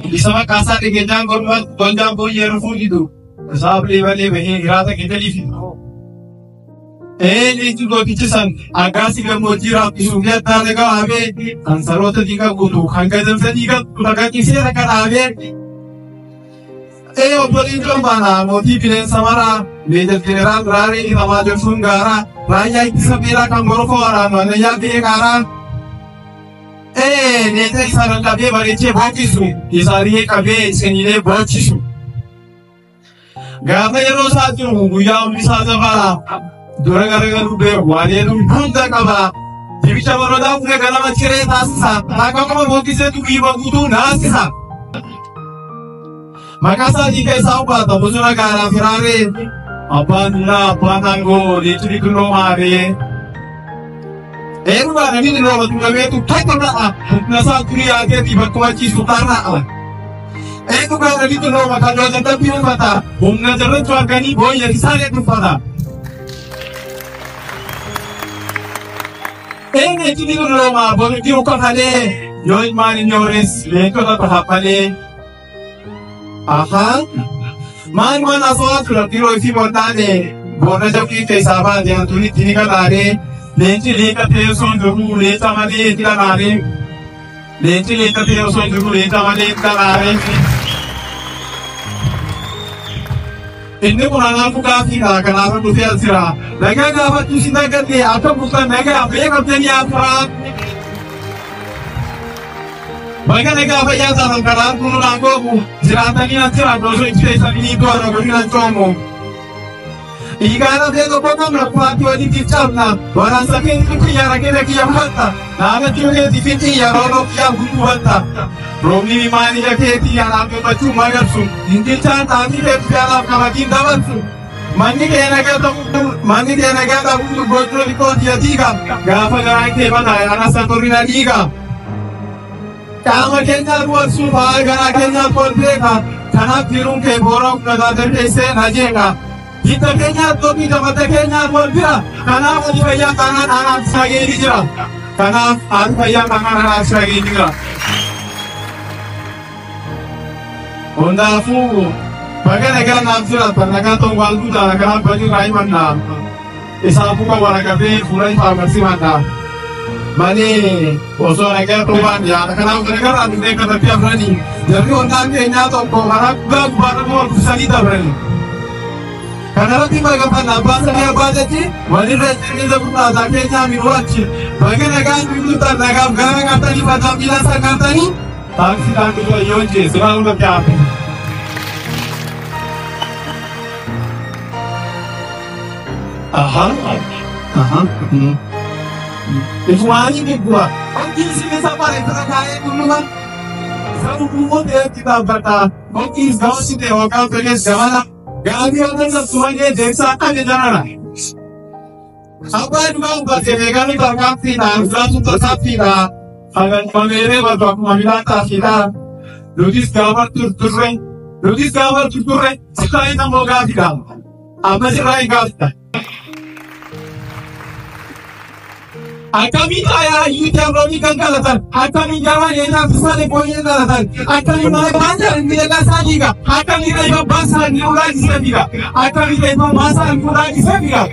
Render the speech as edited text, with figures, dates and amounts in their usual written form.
Bisa makasa di kenyang gonjang boyer fugidu. Sabli bali behi irata kitali fi. Ni juga kicisan agasi ga mojira isunya talega abe ansarota diga gudu khanga jamsa diga tutaga kisira kana abe. Obolin jombana moti bilen samara Bejal general rari ramajan sunggara Raya ikisabila kanggoro fora Manaya biegara Nete isaran kabe bariche bochisu Isari kabe senile bochisu Gata yero satu Guya umisa zabara Dura gara rube Wale punta kaba Dibicha baroda unge gana machire tasa Nakakama bokise tu iba gutu nasa Makasa jika saupa tabusuna gara firare Abanda panango dituri kuno mare Eruba nani ni roba tungawe tu takona nasa turi age di bakwachi sutara Eko gara di tu roba kanjo janta pion mata Bunga jalan cuagani boy yang sare tu pada Ene tu di roba boleh diukur hale Yoy mani nyores leko tak hapale Aha, man asal tu tiro isi montane, bona jauh kita sahabat yang tulis ini kan ada, lenci leka teoson dulu leka mali tidak ada, lenci leka teoson dulu leka mali tidak ada. Ini pun anak buka kita, kenapa tu dia sirah? Lagi apa tu sinta kerja, apa bukan lagi apa yang kerjanya apa? Mereka nega apa yang sarang karan kuno nanggo jiratani nanti ada so ekspresi ini itu ada beri nancomo. Ikan ada tu pokok melakukan tuan di kicap na, orang sakit itu yang rakyat yang mata, naga juga di fiti yang orang yang butuh mata. Romi mani jaket yang aku baca magar su, inti cang tadi berpiala kamatin dawan su. Mandi kena kata untuk bocor di kau dia tiga, gapa gerai teman anak satu rina tiga. Kama Kenya buat supaya gara Kenya berbeda, karena firung ke borong kada terkese najega. Kita Kenya tu kita mata Kenya berbeda, karena mau bayar tangan anak saya ini jera, karena aku bayar tangan anak saya ini jera. Onda fugu, bagai negara nafsurat, negara tunggal kuda, negara baju lain mana. Isapu kau waragabe, fulai farmasi mana. Mani, oso negara tuan ya, karena negara ada negara tiap berani. Jadi orang Kenya tu kau harap gak baru salita berani. Karena nanti mereka pada bahasa dia baca sih, mani resmi sebut ada Kenya miruaci. Bagi negara itu tak negara gara kata ni pada bilang kata ni, taksi dan tu yonje selalu berjaya. Aha. Ikhwani ke gua, mungkin sini sabar itu kaya dulu kan. Satu buku dia kita baca, mungkin gaul sini orang kerja zaman, gaul orang sesuanya desa ada jalan. Apa juga ubat senegal itu orang kita, langsung tersat kita, agan pemere bapak mamilan tas kita, logis gambar turun, sekarang kita mau ganti gambar, apa sih lain ganti? Akami kaya YouTube roni kalatan, akami jaman yang susah poinnya kalatan, akami mana banyak yang kasih juga, akami kaya bahasa yang lagi juga, akami kaya bahasa yang lagi juga.